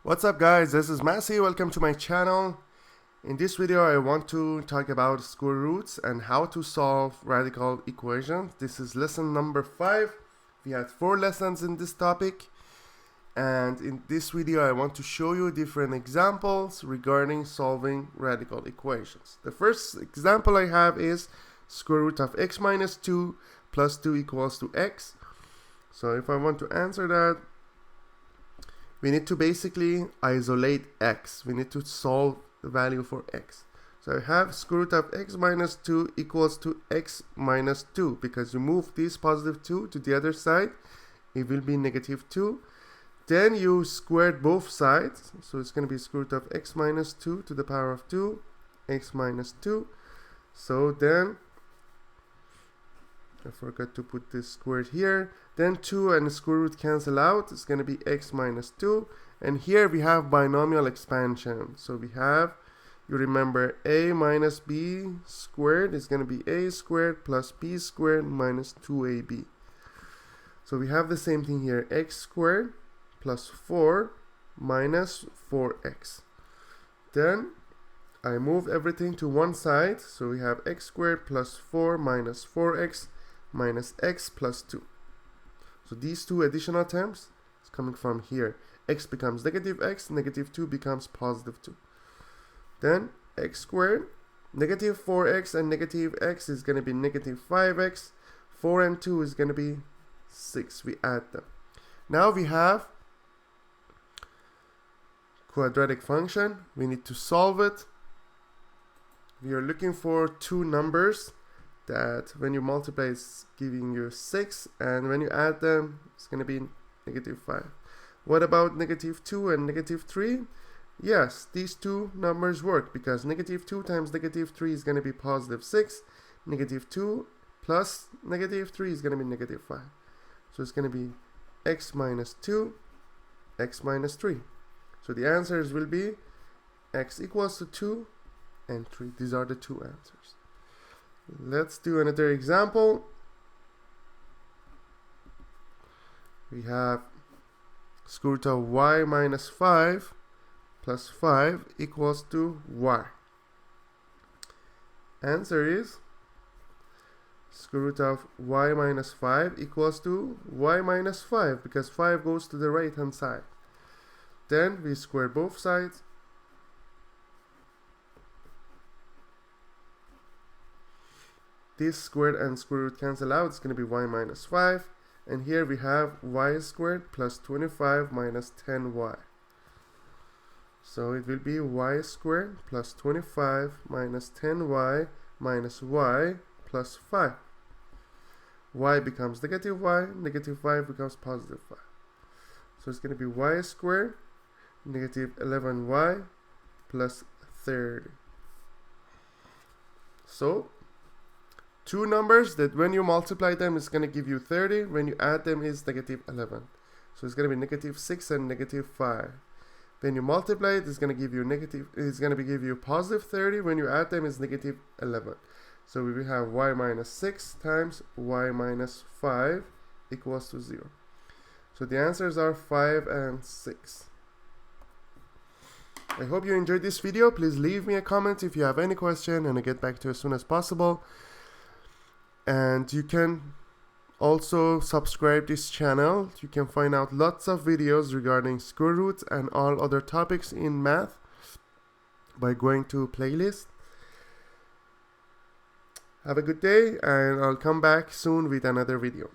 What's up guys, this is Massey, welcome to my channel. In this video I want to talk about square roots and how to solve radical equations. This is lesson number 5. We had 4 lessons in this topic, and in this video I want to show you different examples regarding solving radical equations. The first example I have is square root of x minus 2 plus 2 equals to x. So if I want to answer that, we need to basically isolate x. We need to solve the value for x. So I have square root of x minus 2 equals to x minus 2. Because you move this positive 2 to the other side, it will be negative 2. Then you squared both sides. So it's going to be square root of x minus 2 to the power of 2, x minus 2. So then, I forgot to put this squared here. Then 2 and the square root cancel out. It's going to be x minus 2. And here we have binomial expansion. So we have, you remember, a minus b squared is going to be a squared plus b squared minus 2ab. So we have the same thing here. X squared plus 4 minus 4x. Then I moved everything to one side. So we have x squared plus 4 minus 4x minus x plus 2. So these two additional terms is coming from here. X becomes negative x, negative 2 becomes positive 2. Then x squared, negative 4x and negative x is going to be negative 5x. 4 and 2 is going to be 6. We add them. Now we have quadratic function. We need to solve it. We are looking for two numbers that when you multiply it's giving you 6, and when you add them it's going to be negative 5. What about negative 2 and negative 3? Yes, these two numbers work because negative 2 times negative 3 is going to be positive 6. Negative 2 plus negative 3 is going to be negative 5. So it's going to be x minus 2, x minus 3. So the answers will be x equals to 2 and 3. These are the two answers. Let's do another example. We have square root of y minus 5 plus 5 equals to y. Answer is square root of y minus 5 equals to y minus 5 because 5 goes to the right hand side. Then we square both sides. This squared and square root cancel out. It's going to be y minus 5. And here we have y squared plus 25 minus 10y. So it will be y squared plus 25 minus 10y minus y plus 5. Y becomes negative y. Negative 5 becomes positive 5. So it's going to be y squared negative 11y plus 30. So two numbers that when you multiply them is going to give you 30. When you add them is negative 11. So it's going to be negative 6 and negative 5. When you multiply it, it's going to give you negative. It's going to give you positive 30. When you add them is negative 11. So we will have y minus 6 times y minus 5 equals to 0. So the answers are 5 and 6. I hope you enjoyed this video. Please leave me a comment if you have any question, and I'll get back to you as soon as possible. And you can also subscribe this channel. You can find out lots of videos regarding square roots and all other topics in math by going to playlist. Have a good day, and I'll come back soon with another video.